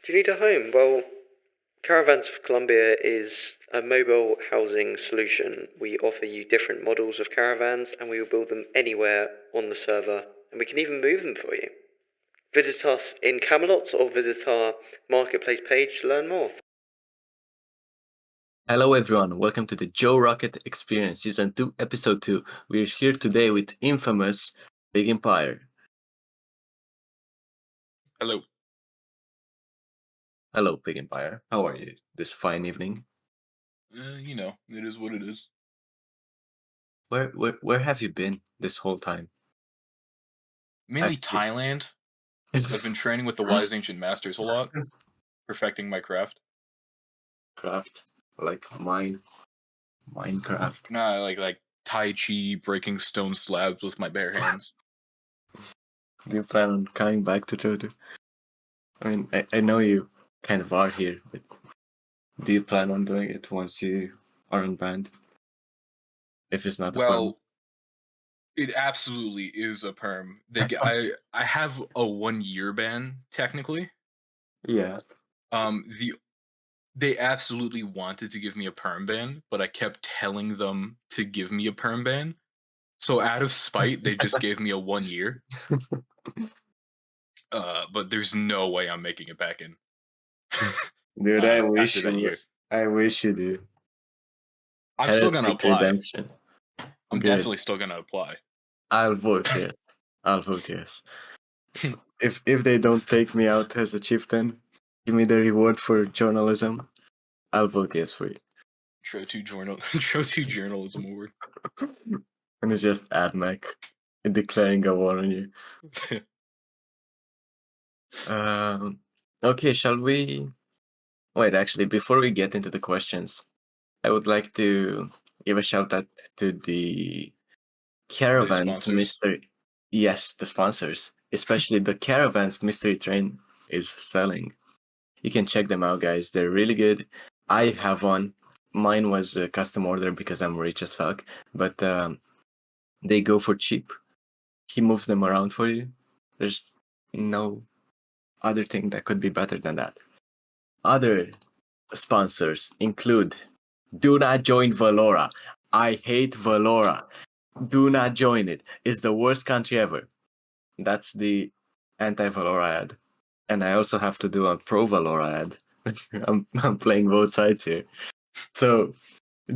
Do you need a home? Well, Caravans of Colombia is a mobile housing solution. We offer you different models of caravans and we will build them anywhere on the server and we can even move them for you. Visit us in Camelot or visit our marketplace page to learn more. Hello everyone, welcome to the Joe Rocket Experience Season 2, Episode 2. We're here today with infamous PigEmpire. Hello. Hello PigEmpire, how are you this fine evening? It is what it is. Where have you been this whole time? Mainly Thailand. I've been training with the Wise Ancient Masters a lot, perfecting my craft. Craft, like Minecraft. Nah, like Tai Chi, breaking stone slabs with my bare hands. Do you plan on coming back to Jojo? I mean, I know you kind of are here, but do you plan on doing it once you are unbanned? If it's not a perm? It absolutely is a perm. I have a 1-year ban technically. Yeah. They absolutely wanted to give me a perm ban, but I kept telling them to give me a perm ban. So out of spite, they just gave me a 1 year. But there's no way I'm making it back in. Dude, I wish after that year. I wish you do. I'm still gonna apply. Redemption. I'm Good. definitely still gonna apply. I'll vote yes. I'll vote yes. If they don't take me out as a chieftain, give me the reward for journalism, I'll vote yes for you. Tro 2 journalism award. And it's just AdMac declaring a war on you. Okay, shall we? Wait, actually, before we get into the questions, I would like to give a shout out to the Caravans mystery. Yes, the sponsors, especially the Caravans mystery train is selling. You can check them out, guys. They're really good. I have one. Mine was a custom order because I'm rich as fuck, but they go for cheap. He moves them around for you. There's no other thing that could be better than that. Other sponsors include do not join Valora. I hate Valora. Do not join it. It's the worst country ever. That's the anti-Valora ad. And I also have to do a pro-Valora ad. I'm playing both sides here. So,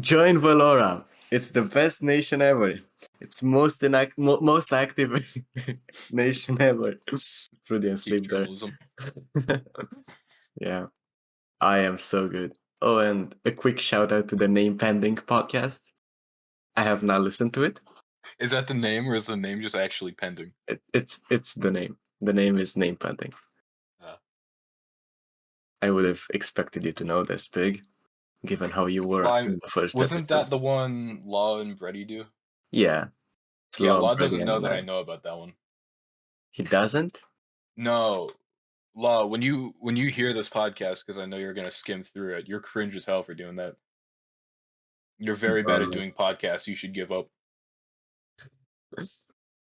join Valora. It's the best nation ever. It's most active nation ever. Freudian sleep there. Yeah. I am so good. Oh, and a quick shout out to the Name Pending podcast. I have not listened to it. Is that the name, or is the name just actually pending? It's the name. The name is Name Pending. I would have expected you to know this, Pig, given how you were in the first Wasn't episode. that the one Law and Brady do? Yeah. Law doesn't know that I know about that one. He doesn't? No. Law, when you hear this podcast, because I know you're gonna skim through it, you're cringe as hell for doing that. You're very bad at doing podcasts. You should give up.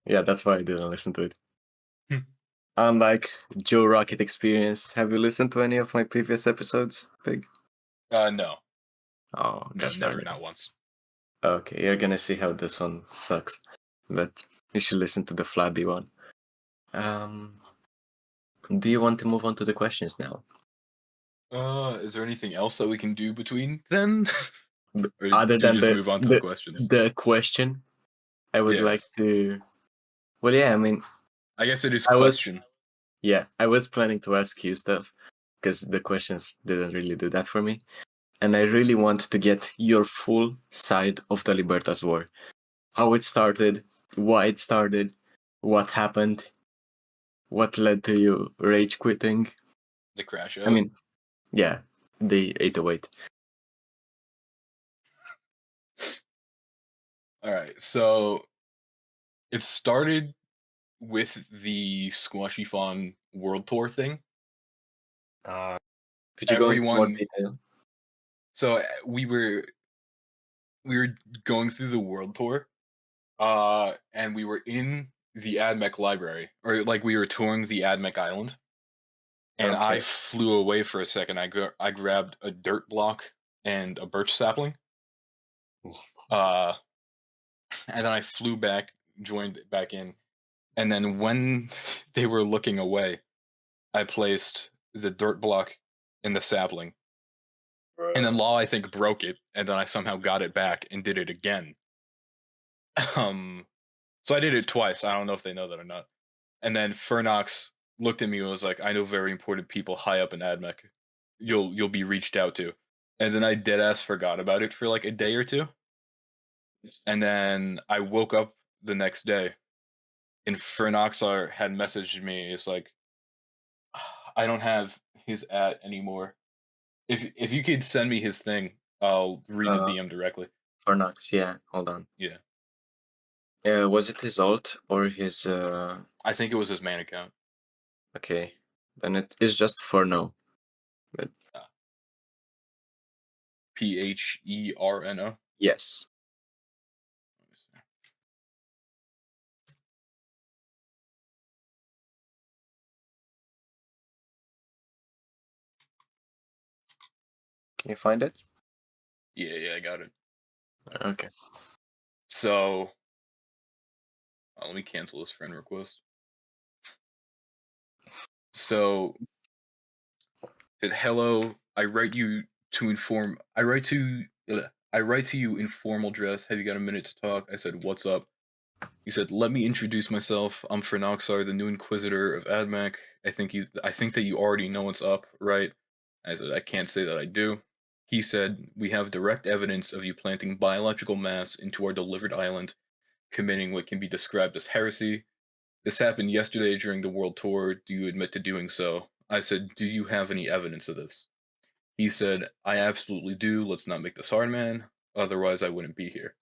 Yeah, that's why I didn't listen to it. Unlike Joe Rocket Experience, have you listened to any of my previous episodes, Pig? No. Oh, no, never, not once. Okay, you're gonna see how this one sucks, but you should listen to the flabby one. Do you want to move on to the questions now? Is there anything else that we can do between then? Other than move on to the questions? The question, I would like to. Well, yeah, I mean, I guess it is question. I was planning to ask you stuff because the questions didn't really do that for me, and I really want to get your full side of the Libertas war, how it started, why it started, what happened, what led to you rage quitting. The crash out. I mean, yeah, the 808. All right, so it started with the Squashy Fawn World Tour thing. Could you go into more detail? So we were going through the World Tour, and we were in the AdMech library, or like we were touring the AdMech Island. and I Okay. flew away for a second. I grabbed a dirt block and a birch sapling. Uh, and then I flew back, joined back in, and then when they were looking away, I placed the dirt block in the sapling, and then Law I think broke it, and then I somehow got it back and did it again. Um, so I did it twice. I don't know if they know that or not. And then Fernox looked at me and was like, "I know very important people high up in AdMech. You'll be reached out to." And then I dead ass forgot about it for like a day or two. And then I woke up the next day, and Fernoxar had messaged me. It's like, I don't have his anymore. If you could send me his thing, I'll read the DM directly. Fornox, yeah. Hold on. Yeah, Was it his alt or his? I think it was his main account. Okay, then it is just Forno. But PHERNO. yes. Can you find it? Yeah, I got it. Okay. So let me cancel this friend request. So, hello. I write you to inform. I write to you in formal dress. Have you got a minute to talk? I said, "What's up?" He said, "Let me introduce myself. I'm Fernoxar, the new Inquisitor of AdMech. I think that you already know what's up, right?" I said, "I can't say that I do." He said, "We have direct evidence of you planting biological mass into our delivered island, committing what can be described as heresy. This happened yesterday during the world tour. Do you admit to doing so?" I said, "Do you have any evidence of this?" He said, "I absolutely do. Let's not make this hard, man. Otherwise, I wouldn't be here."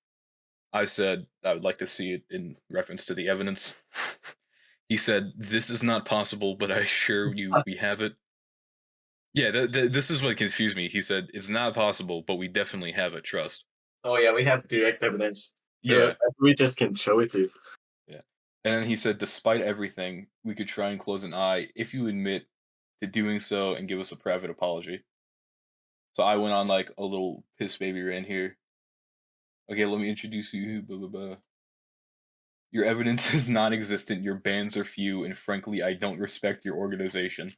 I said, "I would like to see it in reference to the evidence." He said, "This is not possible, but I assure you we have it." Yeah, this is what confused me. He said, "It's not possible, but we definitely have it, trust." Oh yeah, we have direct evidence. Yeah, We just can show it to you. yeah. And then he said, "Despite everything, we could try and close an eye if you admit to doing so and give us a private apology." So I went on like a little piss baby rant here. "Okay, let me introduce you, blah, blah, blah. Your evidence is non-existent, your bans are few, and frankly, I don't respect your organization.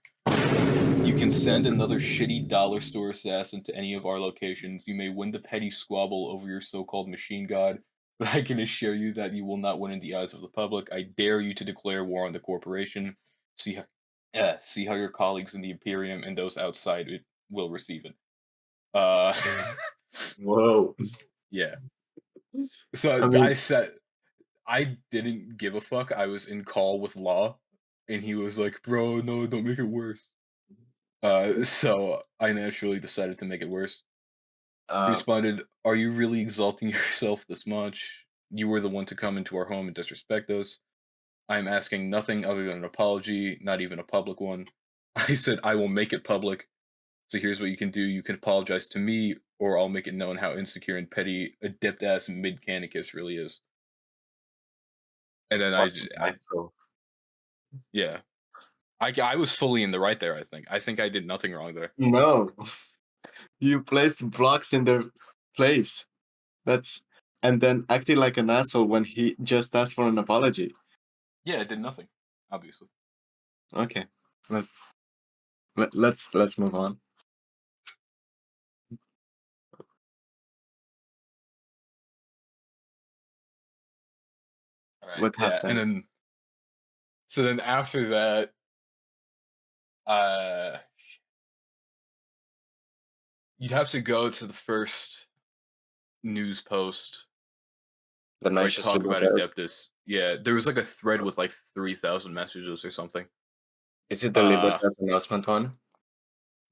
You can send another shitty dollar store assassin to any of our locations. You may win the petty squabble over your so-called machine god, but I can assure you that you will not win in the eyes of the public. I dare you to declare war on the corporation. See how your colleagues in the Imperium and those outside it will receive it." Uh, Whoa. yeah. So I mean, I said I didn't give a fuck. I was in call with Law, and he was like, "Bro, no, don't make it worse." So I naturally decided to make it worse. He uh, responded, "Are you really exalting yourself this much? You were the one to come into our home and disrespect us. I am asking nothing other than an apology, not even a public one." I said, "I will make it public. So here's what you can do. You can apologize to me, or I'll make it known how insecure and petty a dipped-ass mid-canicus really is." And then fucking asshole. yeah. I was fully in the right there, I think I did nothing wrong there. No, you placed blocks in their place. That's and then acting like an asshole when he just asked for an apology. Yeah, I did nothing, obviously. Okay, let's move on. All right. What Yeah, and happened? then so then after that, uh, you'd have to go to the first news post The where I nicest talk about Libertas. Adeptus. Yeah, there was like a thread with like 3,000 messages or something. Is it the Uh, Libertas announcement one?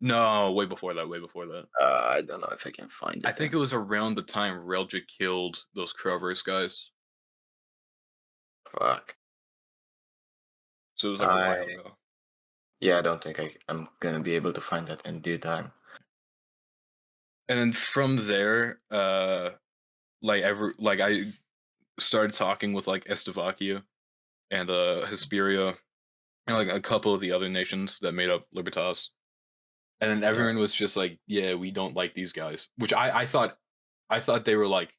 no, way before that, way before that. I don't know if I can find I it. think Then. it was around the time Relja killed those Crover's guys. Fuck. So it was like a while I ago. Yeah, I don't think I'm gonna be able to find that in due time. And then from there, I started talking with like Estevakia and Hesperia, and like a couple of the other nations that made up Libertas. And then everyone was just like, "Yeah, we don't like these guys," which I thought they were like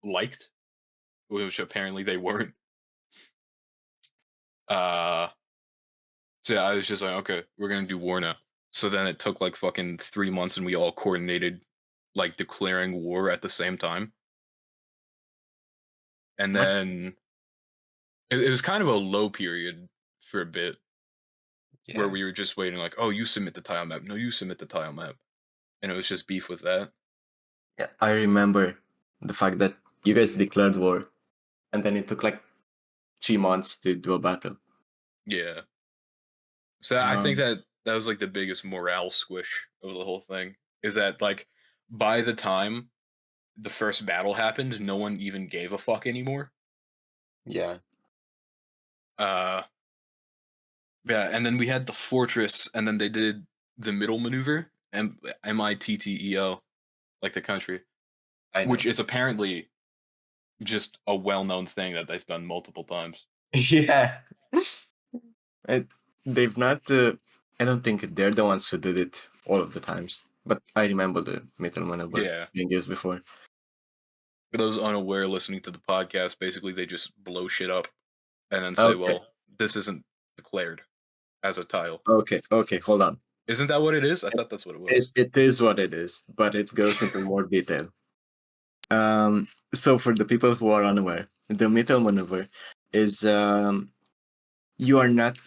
liked, which apparently they weren't. So yeah, I was just like, okay, we're gonna do war now. So then it took like fucking 3 months, and we all coordinated like declaring war at the same time. And What? then it was kind of a low period for a bit where Yeah. we were just waiting, like, oh, you submit the tile map, no, you submit the tile map, and it was just beef with that. Yeah. I remember the fact that you guys declared war, and then it took like 3 months to do a battle. Yeah. So I think Um, that was like the biggest morale squish of the whole thing. Is that like by the time the first battle happened, no one even gave a fuck anymore. yeah. Uh, yeah, and then we had the fortress, and then they did the middle maneuver, MITTEO, like the country, I know. which is apparently just a well-known thing that they've done multiple times. Yeah. it, they've not. I don't think they're the ones who did it all of the times, but I remember the middle maneuver Yeah. being used before. For those unaware listening to the podcast, basically they just blow shit up and then say, Okay. "Well, this isn't declared as a tile." Okay. Hold on. Isn't that what it is? I thought that's what it It, was. it is what it is, but it goes into more detail. So for the people who are unaware, the middle maneuver is you are not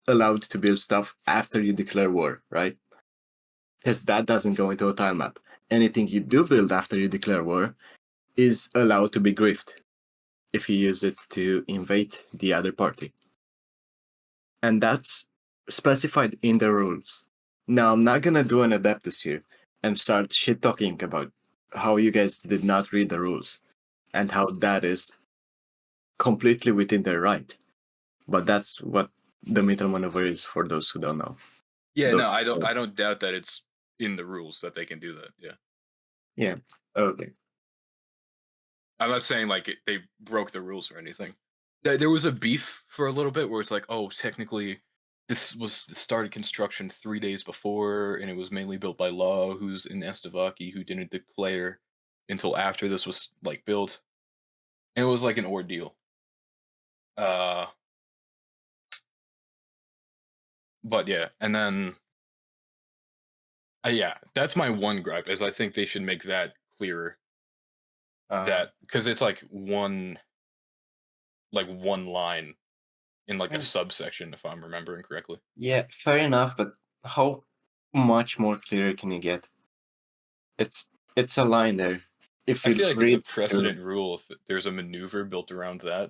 allowed to build stuff after you declare war, right? Because that doesn't go into a tile map. Anything you do build after you declare war is allowed to be griefed if you use it to invade the other party. And that's specified in the rules. Now, I'm not gonna do an Adeptus here and start shit talking about how you guys did not read the rules and how that is completely within their right. But that's what the middle maneuver is for those who don't know. Yeah, Those- no, I don't doubt that it's in the rules that they can do that. Yeah. Yeah. Okay. I'm not saying like they broke the rules or anything. There was a beef for a little bit where it's like, oh, technically, this was the started construction 3 days before, and it was mainly built by Law, who's in Estivaki, who didn't declare until after this was like built, and it was like an ordeal. Uh, but yeah, and then yeah, that's my one gripe is I think they should make that clearer. That because it's like one line in like a subsection, if I'm remembering correctly. Yeah, fair enough, but how much more clear can you get? It's a line there. If I you feel like it's a read precedent rule if there's a maneuver built around that.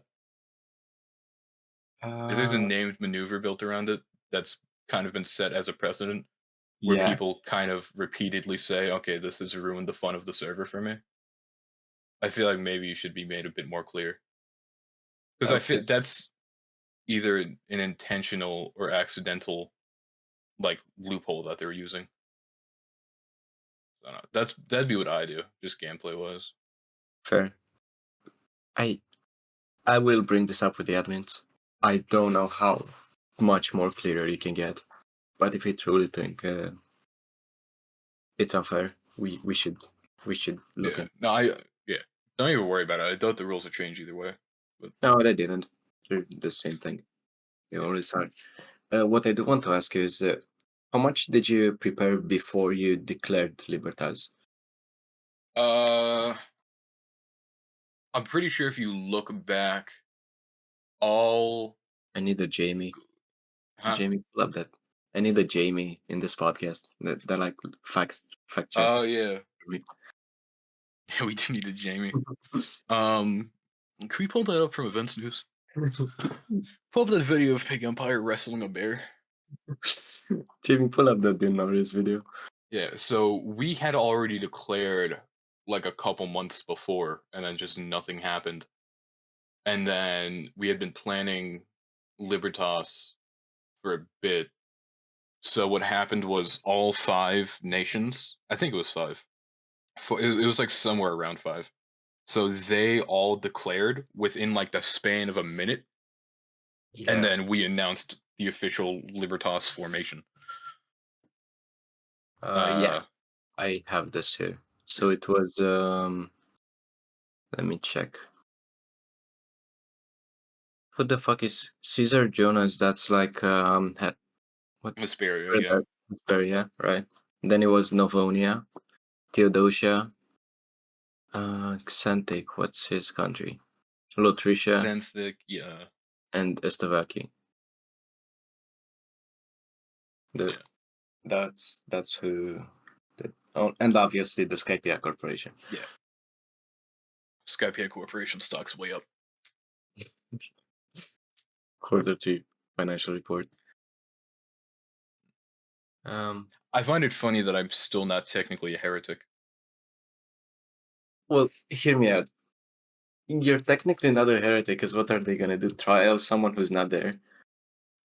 If there's a named maneuver built around it, that's kind of been set as a precedent where yeah, people kind of repeatedly say, okay, this has ruined the fun of the server for me. I feel like maybe you should be made a bit more clear. Because I okay, feel that's either an intentional or accidental like loophole that they're using. I don't know. That'd be what I do, just gameplay wise. fair. I will bring this up with the admins. I don't know how much more clearer you can get, but if you truly think it's unfair, we should look Yeah. in. No, yeah. Don't even worry about it. I doubt the rules will change either way. But No, they didn't. They're the same thing. They always are. What I do want to ask you is, how much did you prepare before you declared Libertas? I'm pretty sure if you look back, all I need a Jamie. huh? Jamie, love that. I need a Jamie in this podcast that like fact checks Oh yeah, for me. yeah. We do need a Jamie. Can we pull that up from events news? Pull up that video of PigEmpire wrestling a bear. Jamie, pull up that Norris video. Yeah, so we had already declared like a couple months before, and then just nothing happened. And then we had been planning Libertas for a bit. So what happened was all 5 nations, I think it was 5. It was like somewhere around 5. So they all declared within like the span of a minute, and Yeah. then we announced the official Libertas formation. Yeah, I have this here. So it was. Let me check. Who the fuck is Caesar Jonas? That's like what? Vesperia, yeah. Vesperia, right? Then it was Novonia, Theodosia, Xantic. What's his country? Lotricia Xanthic, yeah. and Estovaki. Yeah. That's who. Oh, and obviously the Skypia Corporation. Yeah. Skypia Corporation stock's way up. Quarter 2 financial report. I find it funny that I'm still not technically a heretic. Well, hear me out. You're technically not a heretic, because what are they gonna do? Trial someone who's not there?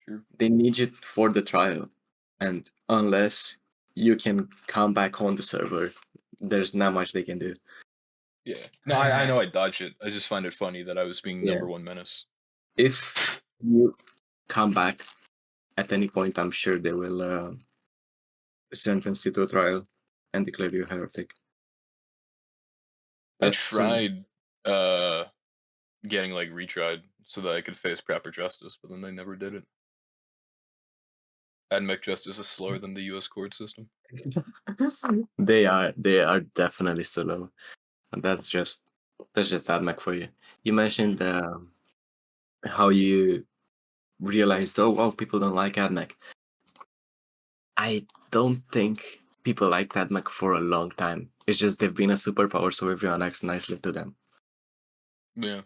True. They need you for the trial, and unless you can come back on the server, there's not much they can do. Yeah. No, I know I dodged it. I just find it funny that I was being Yeah. number one menace. If you come back at any point, I'm sure they will sentence you to a trial and declare you a heretic. I tried getting like retried so that I could face proper justice, but then they never did it. AdMech justice is slower than the U.S. court system. They are definitely slow. And that's just AdMech for you. You mentioned how you realized, oh, people don't like AdMech. I don't think people like AdMech for a long time. It's just they've been a superpower, so everyone acts nicely to them. Yeah.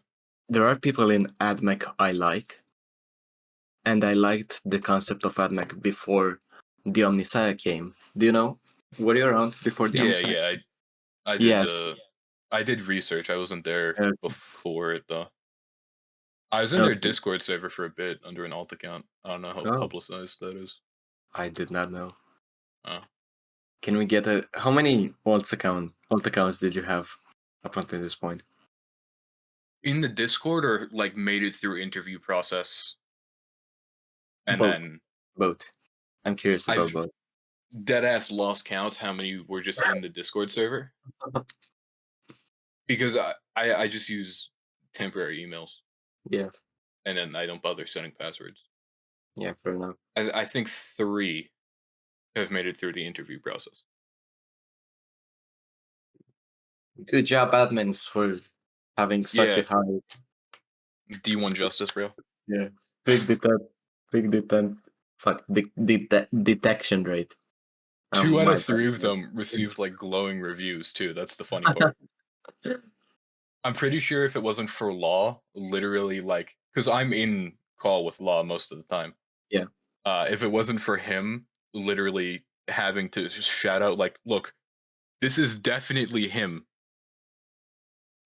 There are people in AdMech I like, and I liked the concept of AdMech before the Omnissiah came. Do you know? Were you around before the Omnissiah? Yeah. I did. Yes. I did research. I wasn't there Okay. before it though. I was in their Discord server for a bit under an alt account. I don't know how publicized that is. I did not know. Oh. Can we get how many alt accounts did you have up until this point? In the Discord, or like made it through interview process? And both. Then both. I'm curious about both. Deadass lost count how many were just in the Discord server. Because I just use temporary emails. Yeah. And then I don't bother setting passwords. Yeah, fair enough. I think 3 have made it through the interview process. Good job, admins, for having such a high D1 justice, bro. Yeah, big detection rate. 2 out of 3 of them received like glowing reviews too. That's the funny part. I'm pretty sure if it wasn't for Law, literally like, because I'm in call with Law most of the time. Yeah. If it wasn't for him, literally having to shout out like, look, this is definitely him.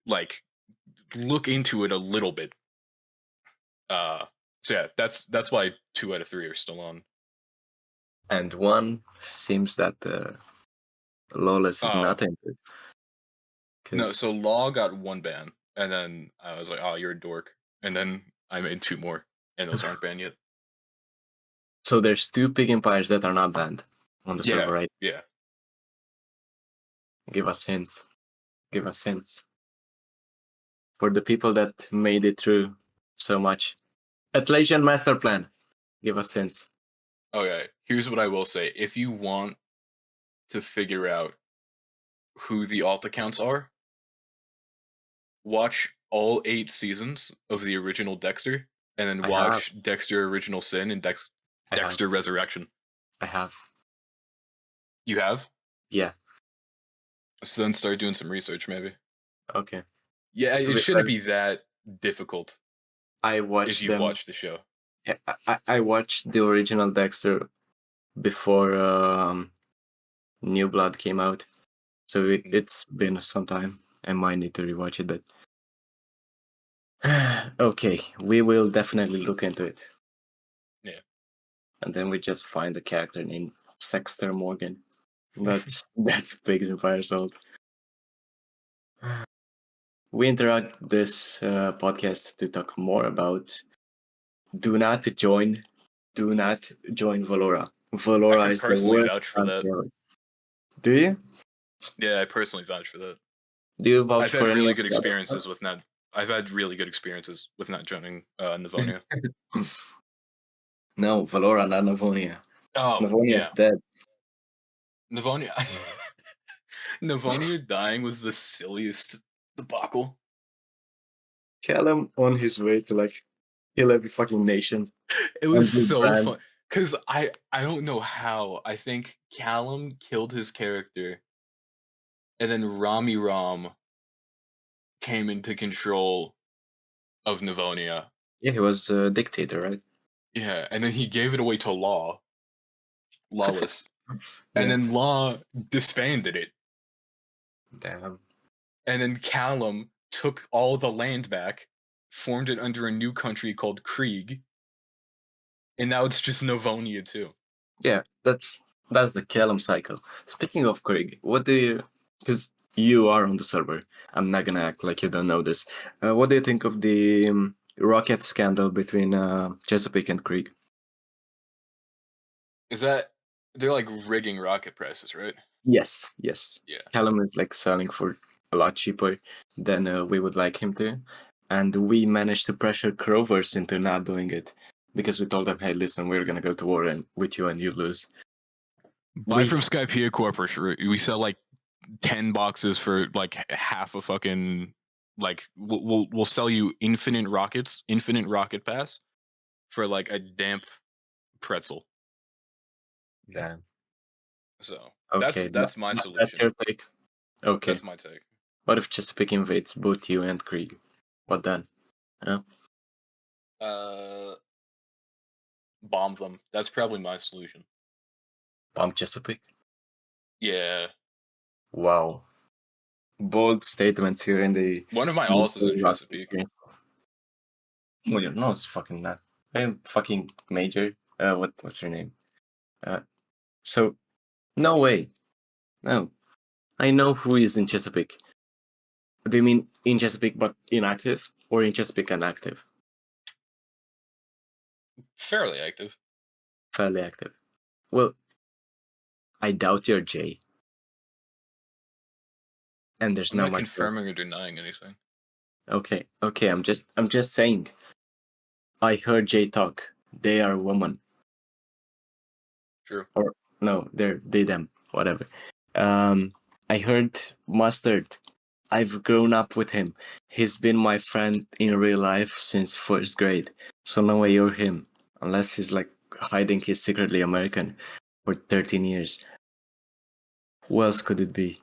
Like, look into it a little bit. So yeah, that's why 2 out of 3 are still on. And 1 seems that Lawless is not into it. No, so Law got 1 ban, and then I was like, oh, you're a dork. And then I made 2 more, and those aren't banned yet. So there's 2 PigEmpires that are not banned on the server, right? Yeah. Give us hints. For the people that made it through so much. Atlassian Master Plan. Give us hints. Okay, here's what I will say. If you want to figure out who the alt accounts are, watch all 8 seasons of the original Dexter, and then watch Dexter Original Sin and Dexter Resurrection. I have. You have? Yeah. So then start doing some research, maybe. Okay. Yeah, it shouldn't be that difficult. I watched if you've watched the show. I watched the original Dexter before New Blood came out, so it's been some time. I might need to rewatch it, but okay, we will definitely look into it. Yeah. And then we just find a character named Sexter Morgan. That's PigEmpire Assault. We interrupt this podcast to talk more about do not join do not join Valora. I Valora can is the personally worst vouch for that. country ever. Do you? Yeah, I personally vouch for that. Do you vouch I've for had any really of good the other experiences with not. I've had really good experiences with not joining Navonia. stuff? No, Valora, not Navonia. Oh Navonia is yeah, dead. Navonia. Navonia dying was the silliest debacle. Callum on his way to like kill every fucking nation. It was And so brand. fun because I don't know how. I think Callum killed his character, and then Rami Ram came into control of Navonia. Yeah, he was a dictator, right? Yeah, and then he gave it away to Lawless, and Yeah. then Law disbanded it, Damn. and then Callum took all the land back, formed it under a new country called Krieg, and now it's just Navonia too. Yeah, that's the Callum cycle. Speaking of Craig, what do you? Because you are on the server. I'm not gonna act like you don't know this. What do you think of the rocket scandal between Chesapeake and Krieg? Is that they're like rigging rocket prices, right? Yes. Yeah. Callum is like selling for a lot cheaper than we would like him to, and we managed to pressure Crovers into not doing it because we told them, "Hey, listen, we're gonna go to war and with you, and you lose." Buy We from Skypea Corporation. We sell like 10 boxes for like half a fucking like we'll sell you infinite rocket pass for like a damp pretzel. Damn. So Okay, that's my that's solution. your take. Okay. That's my take. What if Chesapeake invades both you and Krieg? What then? Yeah. Bomb them. That's probably my solution. Bomb Chesapeake? Yeah. Wow. Bold statements here in the... One of my alls is in Chesapeake. Well, no, it's fucking not. I'm fucking Major. What's her name? So, no way. No. I know who is in Chesapeake. Do you mean in Chesapeake but inactive? Or in Chesapeake and active? Fairly active. Fairly active. Well, I doubt you're Jay. And there's I'm not not much... confirming or denying anything. Okay, I'm just saying. I heard Jay talk. They are women. True. Or no, they them, whatever. I heard Mustard. I've grown up with him. He's been my friend in real life since first grade. So no way you're him. Unless he's like hiding he's secretly American for 13 years. Who else could it be?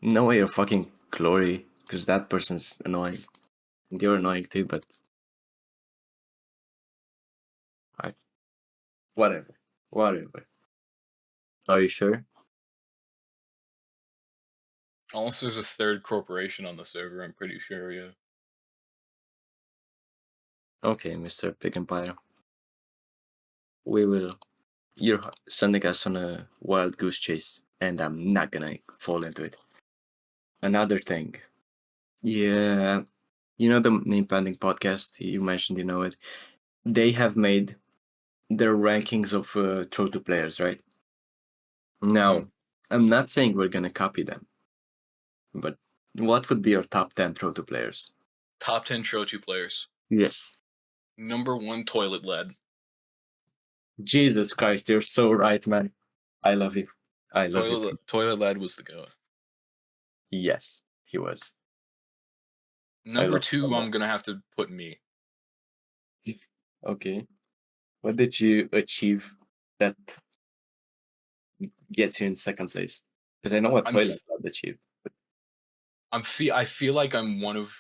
No way you're fucking Glory, because that person's annoying. You're annoying too, but whatever. Are you sure? Unless there's a third corporation on the server, I'm pretty sure, yeah. Okay, Mr. PigEmpire. We will. You're sending us on a wild goose chase, and I'm not gonna fall into it. Another thing. Yeah, you know the Name Pending podcast you mentioned, you know it. They have made their rankings of Throw to players, right? Now, I'm not saying we're gonna copy them, but what would be your top 10 Throw to players? Top 10 Trotu players. Yes. Number 1, Toilet Lad. Jesus Christ, you're so right, man. I love you. I love you. Toilet Lad was the goat. Yes, he was. Number 2, I'm gonna have to put me. Okay. What did you achieve that gets you in second place? Because I know what Toilet Lad achieved. I feel like I'm one of,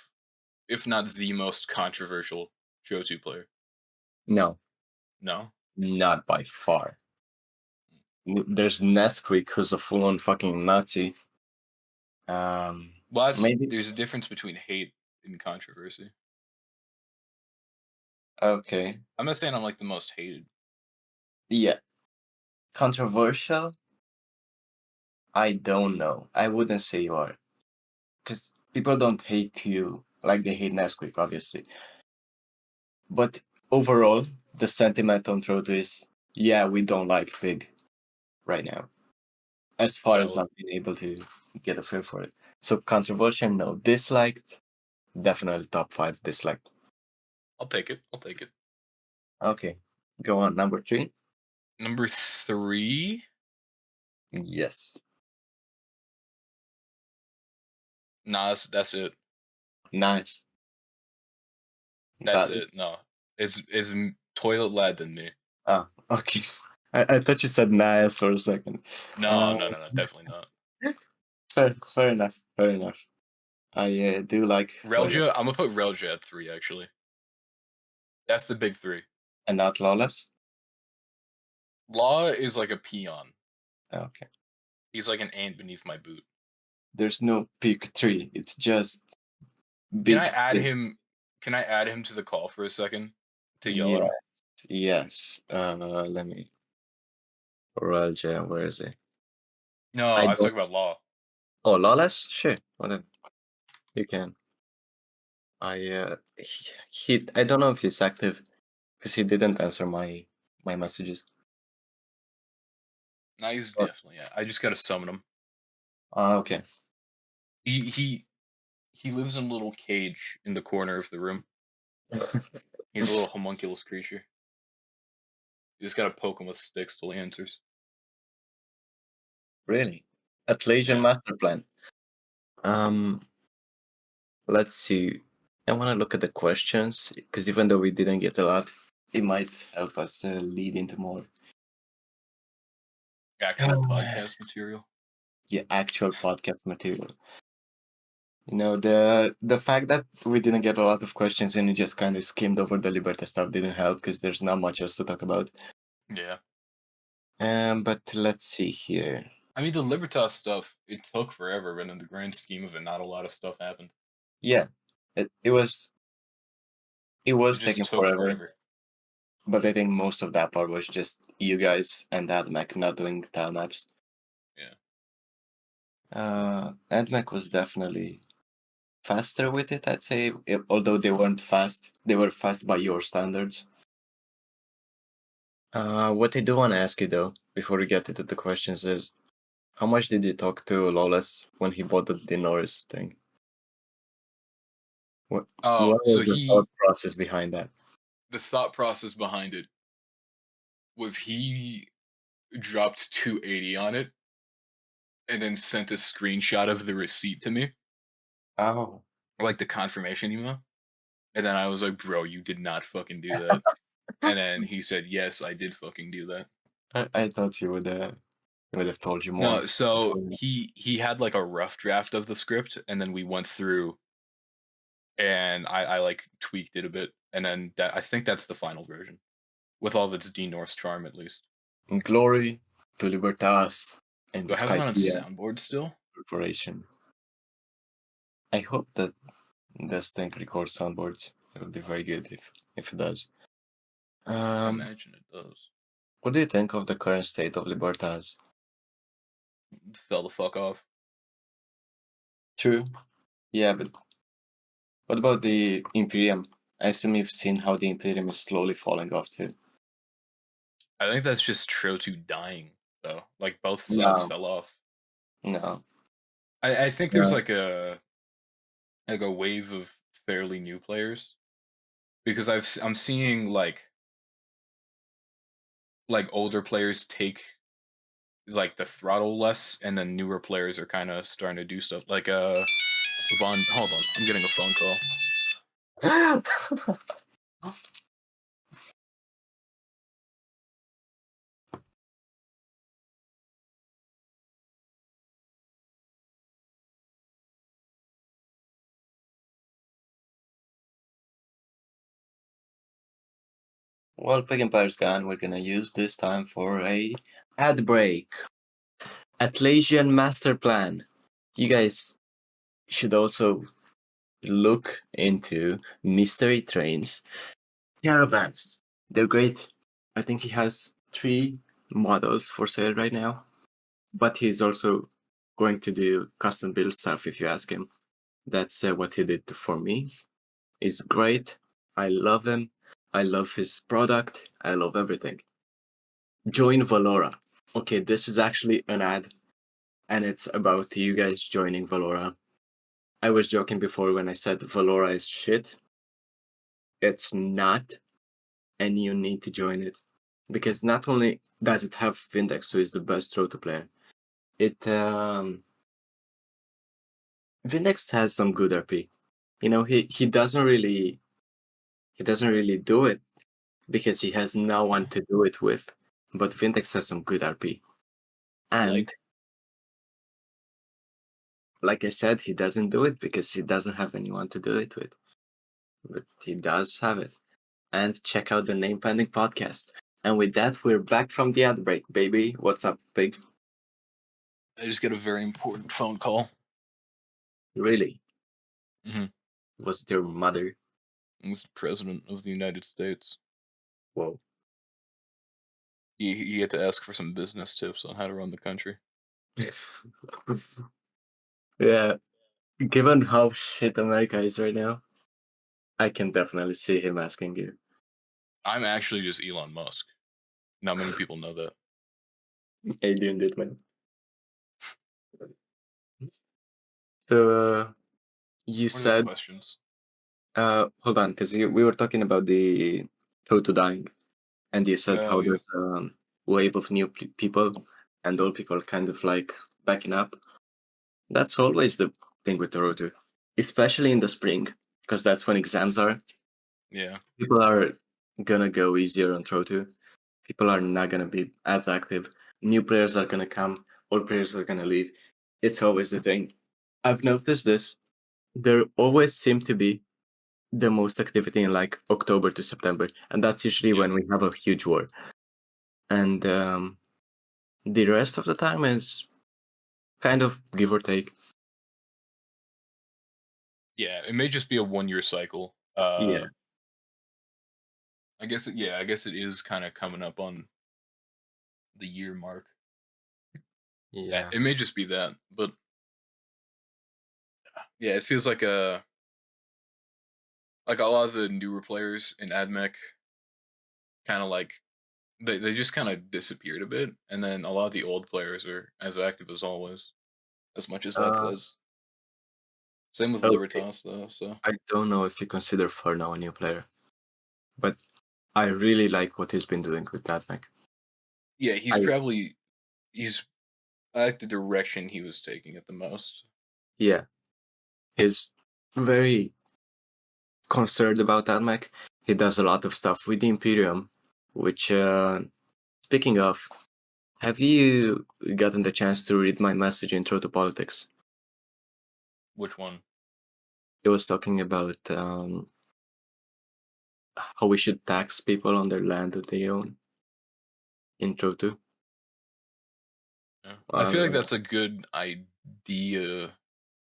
if not the most controversial Joe2 player. No, No? not by far. There's Nesquik, who's a full-on fucking Nazi. Well, Maybe. There's a difference between hate and controversy. Okay. I'm not saying I'm like the most hated. Yeah. Controversial? I don't know. I wouldn't say you are. Because people don't hate you like they hate Nesquik, obviously. But overall, the sentiment on Troto is, yeah, we don't like Pig right now. As far as I've been able to get a feel for it. So controversial, no. Disliked, definitely top 5 disliked. I'll take it. Okay, go on. Number 3. Number 3. Yes. Nah, that's it. Nice. That's it. No, it's Toilet Lad than me. Ah, okay. I thought you said nice for a second. No, definitely not. Fair enough. Fair enough. I do like Relja. I'm gonna put Relja at 3 actually. That's the big 3. And not Lawless? Law is like a peon. Okay. He's like an ant beneath my boot. There's no pick 3. It's just big. Can I add him to the call for a second to yell at him? Yes. Let me. Relja, where is he? No, I was talking about Law. Oh, Lawless? Sure. Whatever. You can. I don't know if he's active because he didn't answer my messages. No, he's definitely. Yeah, I just gotta summon him. Okay. He lives in a little cage in the corner of the room. He's a little homunculus creature. You just gotta poke him with sticks till he answers. Really? Atlassian master plan. Let's see. I want to look at the questions because even though we didn't get a lot, it might help us lead into more. Actual podcast material. Yeah, actual podcast material. You know, the fact that we didn't get a lot of questions and we just kind of skimmed over the Libertas stuff didn't help because there's not much else to talk about. Yeah. But let's see here. I mean, the Libertas stuff, it took forever, but in the grand scheme of it, not a lot of stuff happened. Yeah, it was taking forever. But I think most of that part was just you guys and AdMac not doing tile maps. Yeah. AdMac was definitely faster with it, I'd say. Although they weren't fast, they were fast by your standards. What I do want to ask you though, before we get into the questions, is how much did you talk to Lawless when he bought the Norris thing? What was the thought process behind that? The thought process behind it was he dropped 280 on it and then sent a screenshot of the receipt to me. Oh. Like the confirmation email. And then I was like, bro, you did not fucking do that. And then he said, yes, I did fucking do that. I thought you would have told you more. No, so he had like a rough draft of the script, and then we went through and I like tweaked it a bit, and then I think that's the final version. With all of its D-North charm at least. Glory to Libertas and Do I have that on soundboard still? Corporation. I hope that this thing records soundboards. It would be very good if it does. I imagine it does. What do you think of the current state of Libertas? Fell the fuck off. True. Yeah, but what about the Imperium? I assume you've seen how the Imperium is slowly falling off too. I think that's just Trotu dying, though. Like both sides fell off. No. I think there's like a wave of fairly new players, because I'm seeing like older players take like the throttle less, and then newer players are kind of starting to do stuff like Vaughn. Hold on, I'm getting a phone call. Well, PigEmpire's gone. We're gonna use this time for a ad break. Atlassian master plan. You guys should also look into Mystery Train's caravans. They're great. I think he has 3 models for sale right now, but he's also going to do custom build stuff if you ask him. That's what he did for me. It's great. I love him. I love his product. I love everything. Join Valora. Okay, this is actually an ad, and it's about you guys joining Valora. I was joking before when I said Valora is shit. It's not, and you need to join it. Because not only does it have Vindex, who is the best Rota player, Vindex has some good RP. He doesn't really do it because he has no one to do it with. But Vindex has some good RP. And like I said, he doesn't do it because he doesn't have anyone to do it with. But he does have it. And check out the Name Pending podcast. And with that, we're back from the ad break, baby. What's up, Pig? I just got a very important phone call. Really? Mm-hmm. Was it your mother? It was the President of the United States. Whoa. He had to ask for some business tips on how to run the country. Yeah. Given how shit America is right now, I can definitely see him asking you. I'm actually just Elon Musk. Not many people know that. Hey, doing it, man. So, you What are the said, questions? hold on, because we were talking about the Toto dying, and you said how Yeah. there's a wave of new people, and old people kind of like backing up. That's always the thing with the Roto, especially in the spring, because that's when exams are. Yeah. People are gonna go easier on Roto. People are not gonna be as active. New players are gonna come, old players are gonna leave. It's always the thing. I've noticed this. There always seem to be the most activity in like October to September, and that's usually when we have a huge war. And the rest of the time is kind of give or take. Yeah, it may just be a 1-year cycle. Yeah. I guess it is kind of coming up on the year mark. Yeah. It may just be that, but yeah, it feels like a lot of the newer players in AdMech kind of like they just kind of disappeared a bit, and then a lot of the old players are as active as always, as much as that says. Same with Okay. Libertas though. So I don't know if you consider Furnow a new player, but I really like what he's been doing with that mech. yeah, he's I like the direction he was taking it the most. Yeah. He's very concerned about that mech. He does a lot of stuff with the Imperium, which, speaking of, have you gotten the chance to read my message in Intro to Politics? Which one? It was talking about how we should tax people on their land that they own. Intro to. Yeah. I feel like Uh, that's a good idea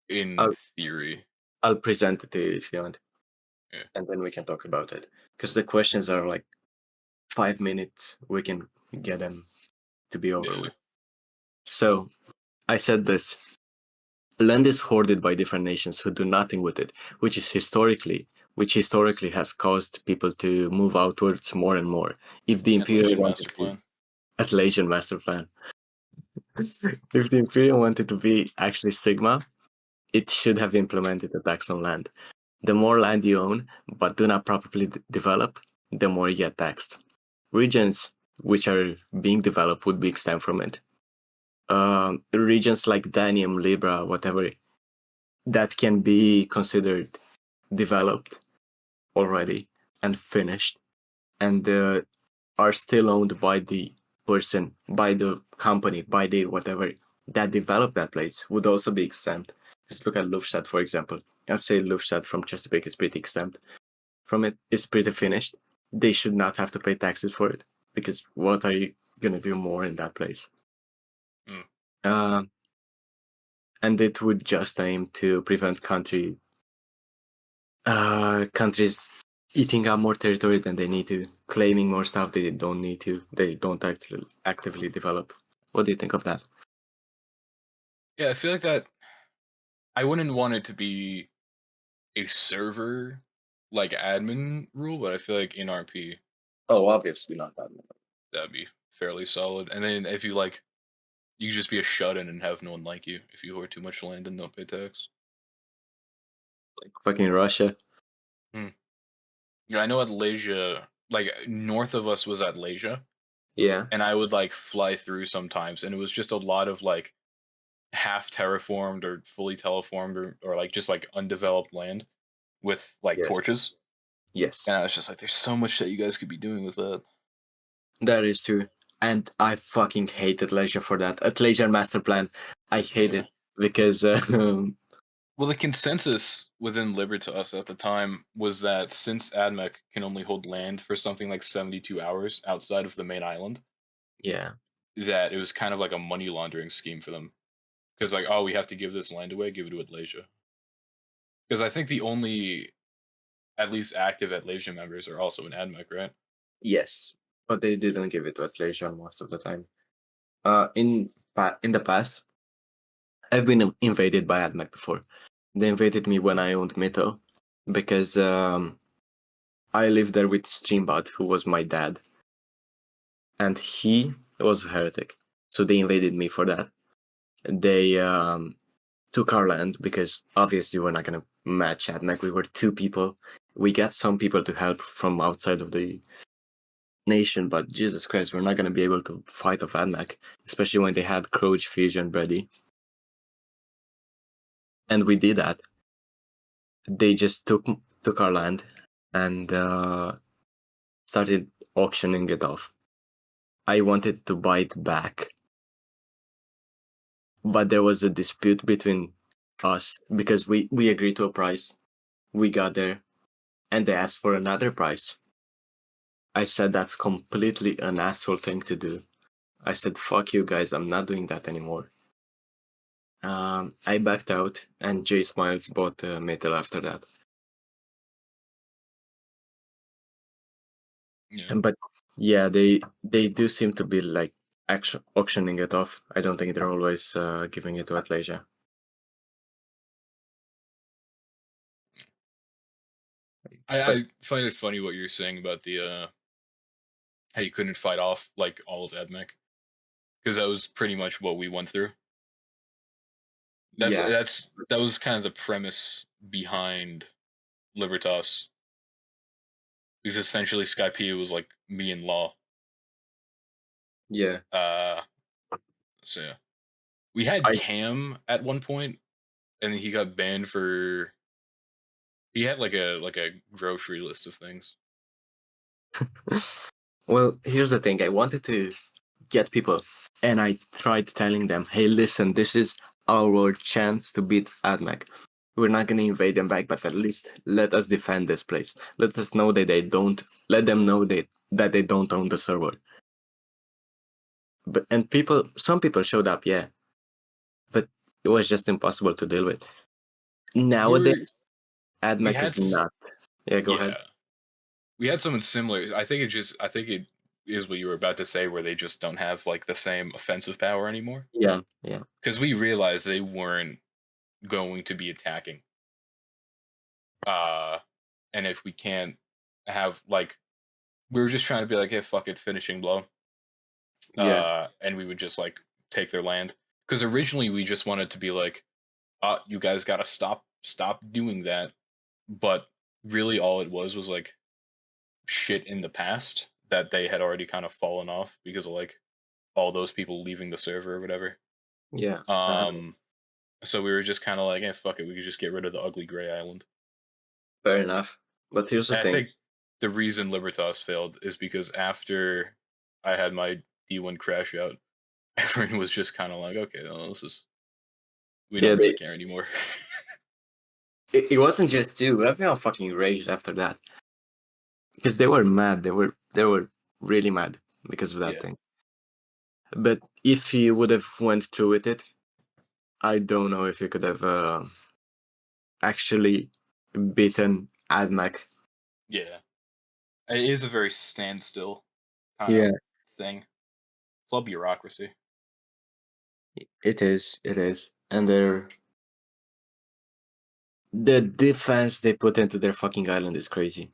in I'll, theory. I'll present it to you if you want, Yeah. and then we can talk about it. Because the questions are like 5 minutes. We can get them to be over with. So, I said this. Land is hoarded by different nations who do nothing with it, which historically has caused people to move outwards more and more. If the Imperial Atlassian wanted master to, plan. Atlassian master plan. If the Imperial wanted to be actually Sigma, it should have implemented a tax on land. The more land you own, but do not properly develop, the more you get taxed. Regions which are being developed would be exempt from it. Regions like Danium, Libra, whatever, that can be considered developed already and finished, and are still owned by the person, by the company, by the whatever that developed that place, would also be exempt. Just look at Luftstadt, for example. I'll say Luftstadt from Chesapeake is pretty exempt from it. It's pretty finished. They should not have to pay taxes for it, because what are you gonna do more in that place? And it would just aim to prevent countries eating up more territory than they need to, claiming more stuff they don't need to, they don't actually actively develop. What do you think of that? Yeah, I feel like that I wouldn't want it to be a server like admin rule, but I feel like in RP Oh, obviously not that many. that'd be fairly solid. And then if you like, you could just be a shut-in and have no one like you if you hoard too much land and don't pay tax. Like fucking Russia. Hmm. Yeah, I know Atlasia, like north of us was Atlasia, Yeah. and I would like fly through sometimes, and it was just a lot of like half terraformed or fully terraformed or like just like undeveloped land with like Yes. torches. Yes. And I was just like, there's so much that you guys could be doing with that. That is true. And I fucking hated Leisure for that. At Leisure Master Plan, I hate Yeah. it because Well, the consensus within Libertas at the time was that since AdMech can only hold land for something like 72 hours outside of the main island, yeah. that it was kind of like a money laundering scheme for them. Because like, oh, we have to give this land away, give it to Atlasia. Because I think the only at least active Atlasia members are also in AdMech, right? Yes. But they didn't give it to At Leisure most of the time. In the past, I've been invaded by AdMech before. They invaded me when I owned Mytho because I lived there with Streambot, who was my dad, and he was a heretic. So they invaded me for that. They took our land because obviously we're not gonna match AdMech. We were two people. We got some people to help from outside of the nation, but Jesus Christ, we're not gonna be able to fight off AdMech, especially when they had Croach Fusion ready. And we did that. They just took our land and started auctioning it off. I wanted to buy it back, but there was a dispute between us because we agreed to a price. We got there, and they asked for another price. I said that's completely an asshole thing to do. I said, fuck you guys, I'm not doing that anymore. I backed out, and Jay Smiles bought Metal after that. Yeah. But yeah, they do seem to be like auctioning it off. I don't think they're always giving it to Atlasia. I find it funny what you're saying about the how you couldn't fight off like all of AdMech. Because that was pretty much what we went through. Yeah, That was kind of the premise behind Libertas. Because essentially Skype was like me in law. yeah. Uh so yeah. We had I Cam at one point, and he got banned for he had like a grocery list of things. well, here's the thing. I wanted to get people, and I tried telling them, "Hey, listen, this is our chance to beat AdMech. We're not gonna invade them back, but at least let us defend this place. Let us know that they don't. Let them know that they don't own the server." But some people showed up, yeah, but it was just impossible to deal with. We were Nowadays, we AdMech had is not. Yeah, go ahead. yeah. We had someone similar. I think it is what you were about to say, where they just don't have like the same offensive power anymore. Yeah, yeah, Because we realized they weren't going to be attacking. Uh, and if we can't have like, we were just trying to be like, hey, fuck it, finishing blow. yeah, And we would just like take their land. Because originally we just wanted to be like, you guys gotta stop doing that. But really, all it was like shit in the past that they had already kind of fallen off because of like all those people leaving the server or whatever. yeah. So we were just kind of like, fuck it, we could just get rid of the ugly gray island. Fair enough. But here's the And I thing. think the reason Libertas failed is because after I had my D1 crash out, everyone was just kind of like, okay, well, we Yeah, don't really care anymore. it wasn't just you. Everyone fucking raged after that because they were mad. They were really mad because of that Yeah. thing. But if you would have went through with it, I don't know if you could have actually beaten AdMech. Yeah. It is a very standstill kind Yeah, of thing. It's all bureaucracy. it is. It is, and The defense they put into their fucking island is crazy.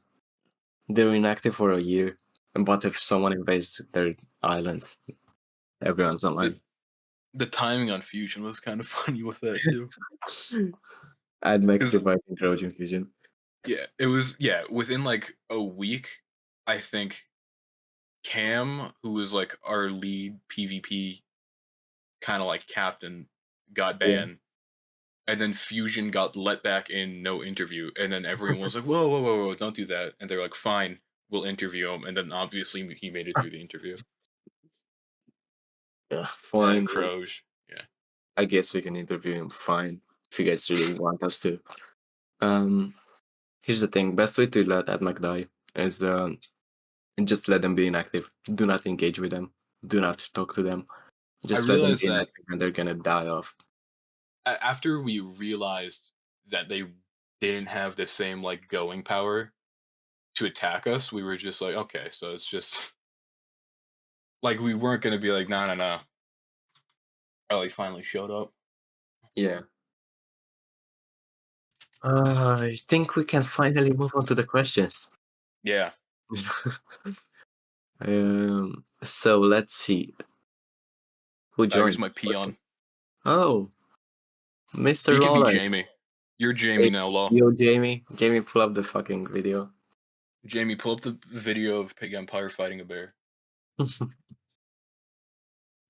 They're inactive for a year, but if someone invades their island, everyone's online. The timing on Fusion was kind of funny with that too. AdMax dividing Trojan Fusion. Yeah, it was. Yeah, within like a week, I think Cam, who was like our lead PvP kind of like captain, got banned. And then Fusion got let back in, no interview. And then everyone was like, whoa, whoa, whoa, whoa, don't do that. And they're like, fine, we'll interview him. And then obviously he made it through the interview. Yeah, fine. Croge. Yeah. I guess we can interview him, fine. If you guys really want us to. Here's the thing. Best way to let AdMac die is just let them be inactive. Do not engage with them. Do not talk to them. Just let them be inactive and they're gonna die off. After we realized that they didn't have the same like going power to attack us, we were just like, okay, so it's just like we weren't gonna be like, no. Oh, he finally showed up. Yeah. I think we can finally move on to the questions. Yeah. So let's see. Who joined? Here's my peon. Oh, Mr. You can Lawler. be Jamie. You're Jamie now, Law. Yo, Jamie. Jamie, pull up the fucking video. Jamie, pull up the video of PigEmpire fighting a bear.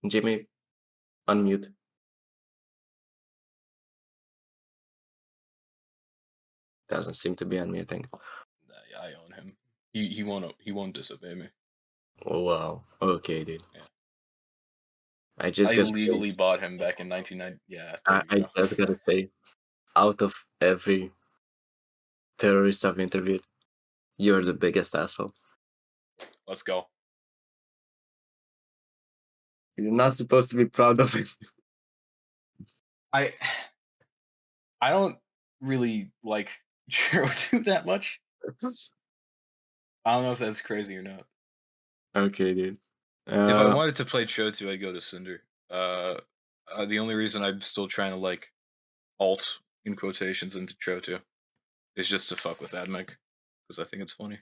Jamie, unmute. Doesn't seem to be unmuting. Yeah, I own him. He won't disobey me. Oh, wow. Okay, dude. Yeah. I legally bought him back in 1990. Yeah, I just gotta say, out of every terrorist I've interviewed, you're the biggest asshole. Let's go. You're not supposed to be proud of it. I don't really like Chotu that much. I don't know if that's crazy or not. Okay, dude. If I wanted to play Chotu, I'd go to Cinder. The only reason I'm still trying to like alt in quotations into Chotu is just to fuck with AdMec because I think it's funny.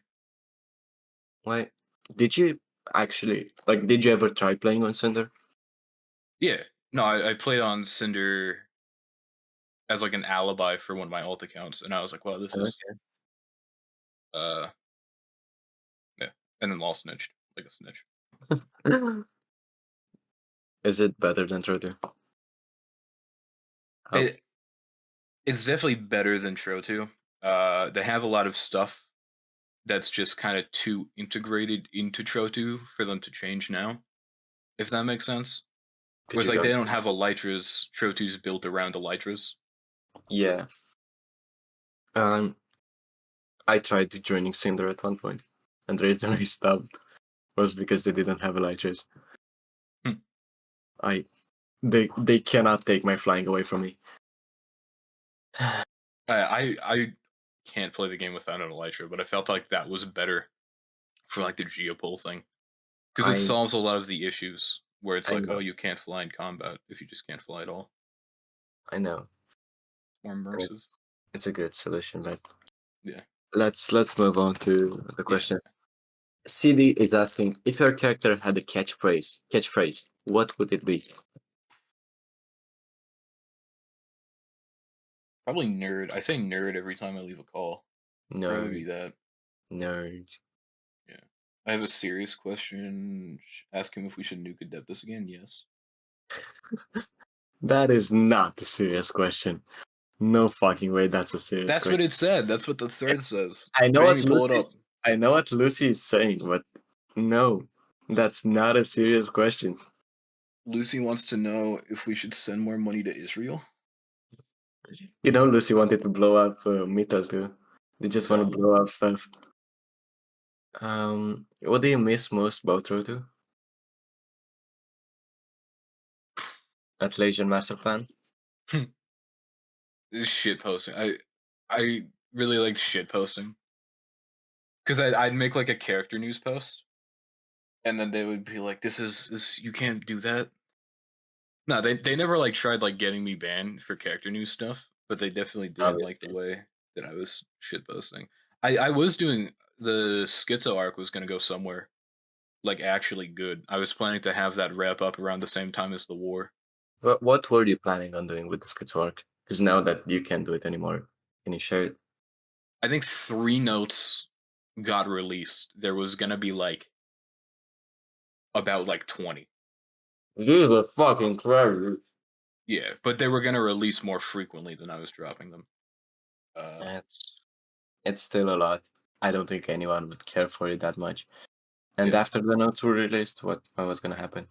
Wait, did you actually did you ever try playing on Cinder? Yeah, no, I played on Cinder as like an alibi for one of my alt accounts, and I was like, "Wow, this is yeah," and then lost snitched like a snitch. Is it better than Trotu? It's definitely better than Trotu. They have a lot of stuff that's just kind of too integrated into Trotu for them to change now, if that makes sense. Whereas like they don't have elytras. Trotu's built around elytras. Yeah. I tried joining Cinder at one point, and the reason I stopped was because they didn't have elytras. They cannot take my flying away from me. I can't play the game without an elytra, but I felt like that was better for like the geopole thing because it solves a lot of the issues where it's like, oh, you can't fly in combat if you just can't fly at all. I know. More immersive. It's a good solution, but yeah. Let's move on to the question. Yeah. CD is asking, if your character had a catchphrase, what would it be? Probably nerd. I say nerd every time I leave a call. Nerd. Probably be that. Nerd. Yeah. I have a serious question. Ask him if we should nuke Adeptus again. Yes. That is not a serious question. No fucking way. That's a serious. That's question. What it said. That's what the thread says. I know Jamie, pull it up. I know what Lucy is saying, but no, that's not a serious question. Lucy wants to know if we should send more money to Israel. You know, Lucy wanted to blow up Mita too. They just want to blow up stuff. What do you miss most about Roto? Atlassian Master Plan? This shit posting. I really like shit posting. Because I'd make like a character news post. And then they would be like, this you can't do that. No, they never like tried like getting me banned for character news stuff, but they definitely didn't like the way that I was shitposting. I was doing the Schizo arc was going to go somewhere like actually good. I was planning to have that wrap up around the same time as the war. What were you planning on doing with the Schizo arc? Because now that you can't do it anymore, can you share it? I think 3 notes got released. There was going to be like about like 20. Jesus fucking Christ. Yeah, but they were going to release more frequently than I was dropping them. It's still a lot. I don't think anyone would care for it that much. And Yeah. after the notes were released, what was gonna happen?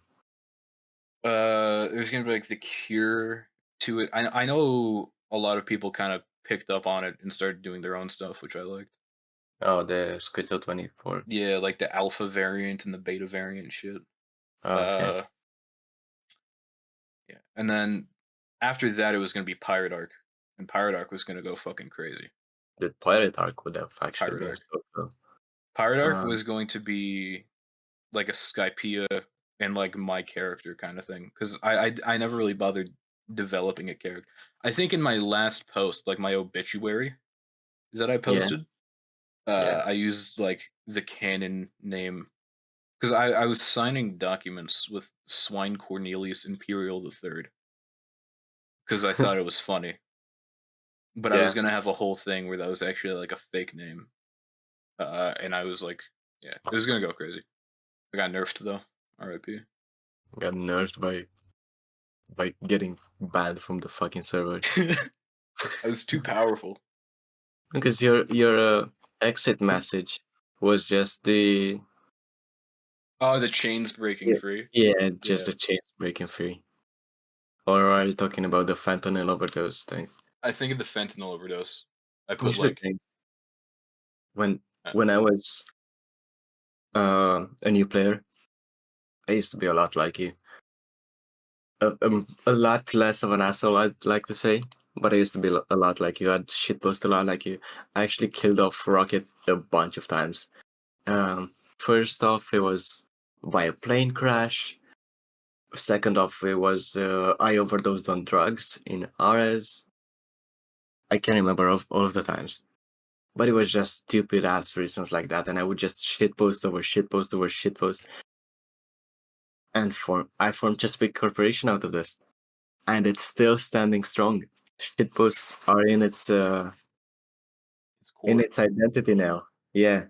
There's gonna be like the cure to it. I know a lot of people kind of picked up on it and started doing their own stuff, which I liked. Oh, the Schizo 24. Yeah, like the alpha variant and the beta variant shit. Oh, okay. Yeah, and then after that, it was gonna be Pirate Arc, and Pirate Arc was gonna go fucking crazy. The Pirate arc would have actually Pirate been Arc. so cool. Pirate Arc was going to be like a Skypea and like my character kind of thing because I never really bothered developing a character. I think in my last post, like my obituary that I posted, Yeah. I used like the canon name because I was signing documents with Swine Cornelius Imperial the Third because I thought it was funny, but I was Yeah. gonna have a whole thing where that was actually like a fake name, and I was like, yeah, it was gonna go crazy. I got nerfed though. R.I.P. Got nerfed by getting banned from the fucking server. I was too powerful. Because your exit message was just the Oh, the chains breaking free. Yeah, just the chains breaking free. Or are you talking about the fentanyl overdose thing? I think of the fentanyl overdose. I put Here's the like thing. When I was a new player, I used to be a lot like you. A lot less of an asshole, I'd like to say, but I used to be a lot like you. I'd shitpost a lot like you. I actually killed off Rocket a bunch of times. First off, it was by a plane crash. Second off, it was I overdosed on drugs in Ares. I can't remember all of the times, but it was just stupid ass reasons like that, and I would just shitpost over shitpost over shitpost. And I formed Chesapeake Corporation out of this, and it's still standing strong. Shitposts are in its identity now. Yeah,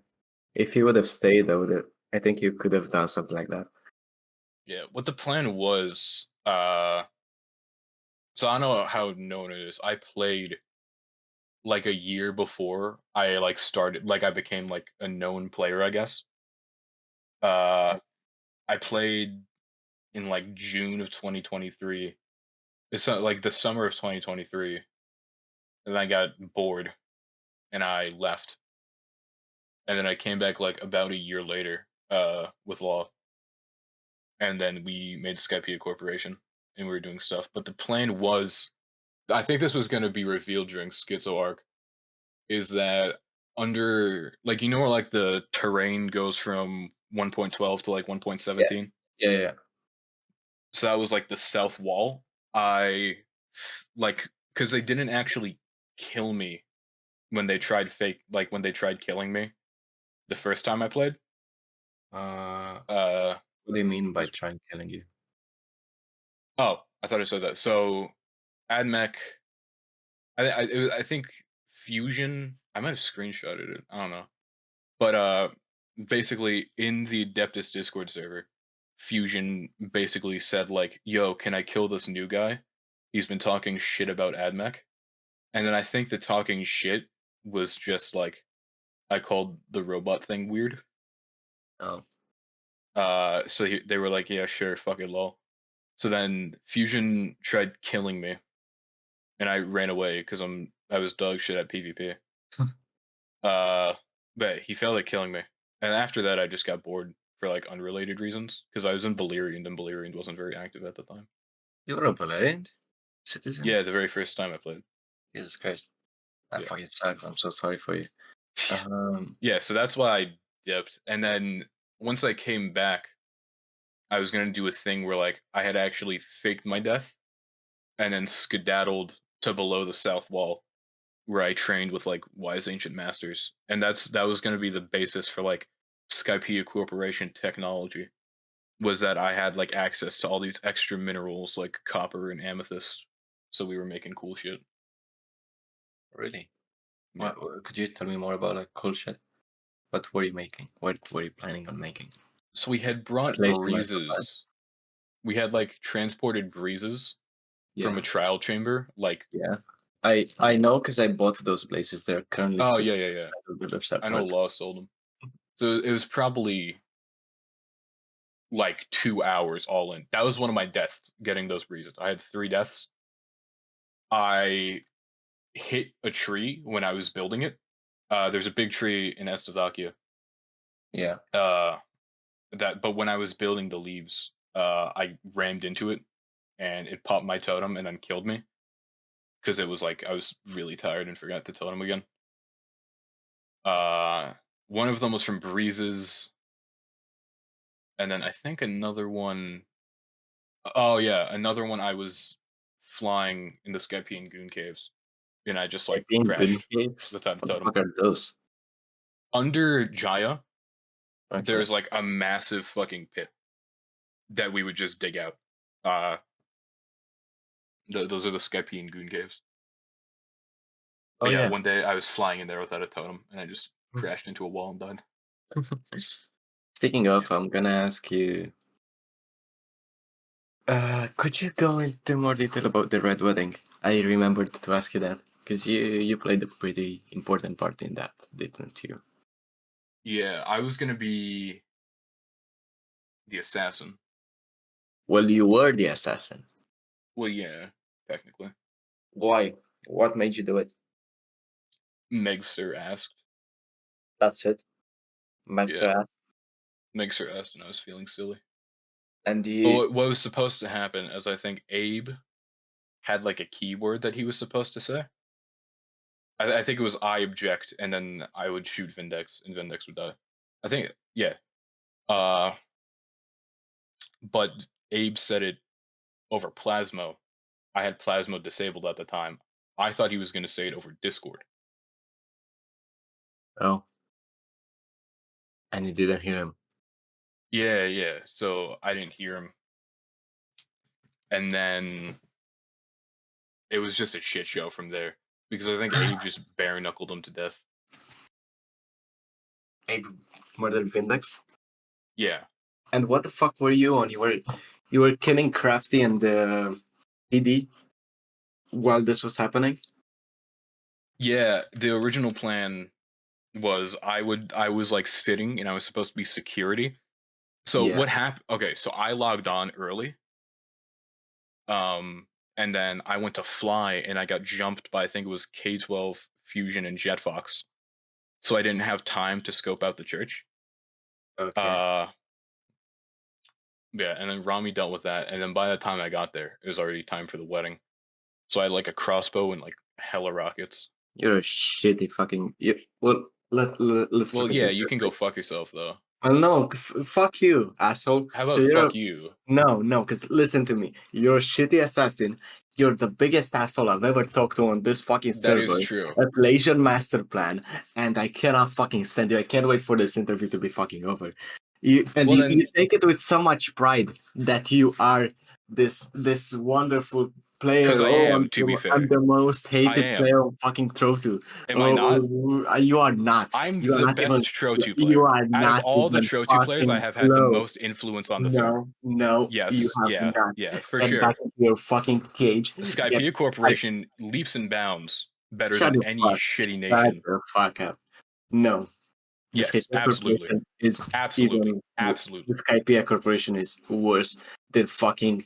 if you would have stayed, I think you could have done something like that. Yeah, what the plan was, so I don't know how known it is. I played like a year before I like started, like I became like a known player, I guess. I played in like June of 2023. It's like the summer of 2023, and then I got bored and I left, and then I came back like about a year later, with Law, and then we made Skypea Corporation, and we were doing stuff. But the plan was, I think this was going to be revealed during Schizo arc, is that under like where like the terrain goes from 1.12 to like 1.17. Yeah. So that was like the south wall. I like because they didn't actually kill me when they tried when they tried killing me the first time I played. What do you mean by trying killing you? Oh, I thought I said that. So AdMech, I think Fusion. I might have screenshotted it. I don't know, but basically in the Adeptus Discord server, Fusion basically said like, "Yo, can I kill this new guy? He's been talking shit about AdMech." And then I think the talking shit was just like I called the robot thing weird. Oh. So they were like, "Yeah, sure, fuck it, lol." So then Fusion tried killing me, and I ran away because I was dog shit at PvP. But he failed at killing me, and after that, I just got bored for like unrelated reasons because I was in Beleriand, and Beleriand wasn't very active at the time. You were a Beleriand citizen? Yeah, the very first time I played. Jesus Christ, that fucking sucks. I'm so sorry for you. Yeah, so that's why I dipped, and then once I came back, I was gonna do a thing where like I had actually faked my death, and then skedaddled to below the south wall, where I trained with like wise ancient masters, and that was going to be the basis for like Skypea Corporation technology. Was that I had like access to all these extra minerals like copper and amethyst, so we were making cool shit. Really? Yeah. Could you tell me more about like cool shit? What were you making? What were you planning on making? So we had brought Translation might be breezes. We had like transported breezes from Yeah, a trial chamber. Like, yeah. I know because I bought those places. They're currently oh still yeah. on the website. I know Law sold them. So it was probably like 2 hours all in. That was one of my deaths getting those breezes. I had 3 deaths. I hit a tree when I was building it. There's a big tree in Estevakia. Yeah. But when I was building the leaves, I rammed into it, and it popped my totem and then killed me because it was like I was really tired and forgot to totem again. One of them was from breezes, and then I think another one. Oh yeah, another one. I was flying in the Skypian Goon Caves, and I just like Being good crashed caves. without a What the totem. fuck are those? Under Jaya, Okay. there's like a massive fucking pit that we would just dig out. Those are the Skypian Goon Caves. Oh But yeah, yeah. one day I was flying in there without a totem, and I just crashed into a wall and died. Speaking of, I'm gonna ask you. Could you go into more detail about the Red Wedding? I remembered to ask you that because you played a pretty important part in that, didn't you? Yeah, I was gonna be the assassin. Well, you were the assassin. Well, yeah, technically. Why? What made you do it? Megster asked. That's it. Yeah. Megster asked, and I was feeling silly. And But you. what was supposed to happen is I think Abe had like a keyword that he was supposed to say. I think it was I object, and then I would shoot Vindex, and Vindex would die. I think, yeah. But Abe said it over Plasmo. I had Plasmo disabled at the time. I thought he was going to say it over Discord. Oh. And you didn't hear him. Yeah. So I didn't hear him. And then it was just a shit show from there. Because I think Abe just bare knuckled him to death. Abe murdered Vindex? Yeah. And what the fuck were you on? You were killing Crafty and DD while this was happening? Yeah, the original plan was I was like sitting and I was supposed to be security. So Yeah. what happened? Okay, so I logged on early. And then I went to fly and I got jumped by I think it was K-12 Fusion and JetFox. So I didn't have time to scope out the church. Okay. Yeah, and then Rami dealt with that, and then by the time I got there, it was already time for the wedding. So I had like a crossbow and like hella rockets. You're a shitty fucking. Well, let's Well, look at yeah, this. you can go fuck yourself though. Well, no, fuck you, asshole. How So about you're fuck you? no, because listen to me. You're a shitty assassin. You're the biggest asshole I've ever talked to on this fucking That is server. true. A Malaysian master plan, and I cannot fucking stand you. I can't wait for this interview to be fucking over. You take it with so much pride that you are this wonderful player. Because I Oh, am, to be fair. I'm the most I hated am. player on fucking Trotu. Am I not? You are not. I'm You are the not best Trotu player. You are Out of not all the even Trotu players, I fucking have had the close. most influence on the server. No, you Yes, have not. yeah, for Get sure. back into your fucking cage. The Skypea Corporation leaps and bounds better Shut than the any fuck. shitty Shut nation. the fuck up. No. The Yes, Skypea absolutely. Corporation is Absolutely. even. Absolutely. The Skypea Corporation is worse than fucking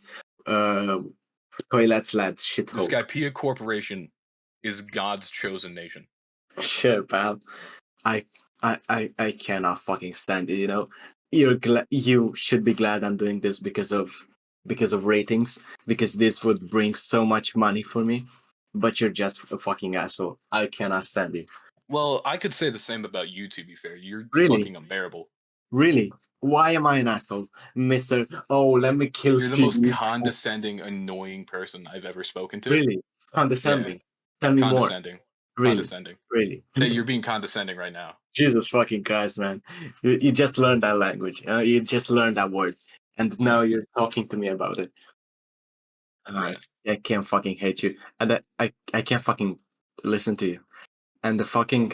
Toilets Lad The shithole. Skypea Corporation is God's chosen nation. Sure, pal. I cannot fucking stand it. You know, you should be glad I'm doing this because of ratings. Because this would bring so much money for me. But you're just a fucking asshole. I cannot stand it. Well, I could say the same about you, to be fair. You're Really? fucking unbearable. Really? Why am I an asshole, Mister? Oh, let me kill You're the most CD. condescending, annoying person I've ever spoken to. Really condescending. Tell me more. Condescending. Really, Condescending. really. That you're being condescending right now. Jesus fucking Christ, man! You just learned that language. You just learned that word, and now you're talking to me about it. Right. I can't fucking hate you, and I can't fucking listen to you. And the fucking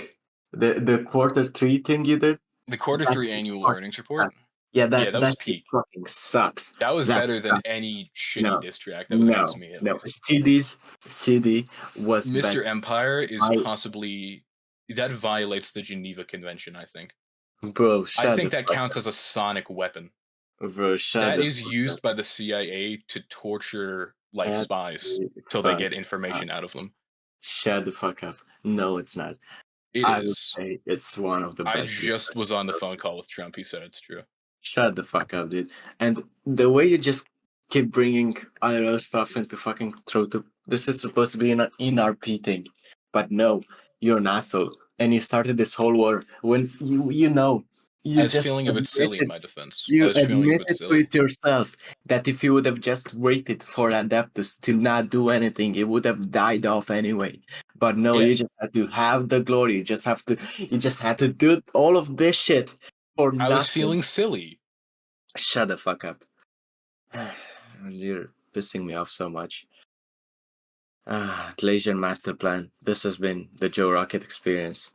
the Q3 thing you did. The Q3 annual earnings report. Sucks. Yeah, that was peak. Fucking sucks. That was better than sucks. any shitty diss track that was against me. At least. CD was Mr. better. Empire is possibly that violates the Geneva Convention. I think. Bro, I think that counts as a sonic weapon. Bro, that is used by the CIA to torture like spies till they get information out of them. Shut the fuck up. No, it's not. I would say it's one of the best. I just was on the phone call with Trump. He said it's true. Shut the fuck up, dude. And the way you just keep bringing IRL stuff into fucking this is supposed to be an NRP thing. But no, you're an asshole. And you started this whole war when you know. I was feeling a bit silly in my defense. You admitted to it yourself that if you would have just waited for Adeptus to not do anything, it would have died off anyway. But no, you just had to have the glory. You just had to do all of this shit for nothing. I was feeling silly. Shut the fuck up. You're pissing me off so much. Glacier Master Plan. This has been the Joe Rocket Experience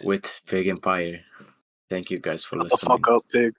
with PigEmpire. Thank you guys for listening. Shut the fuck up, Pig.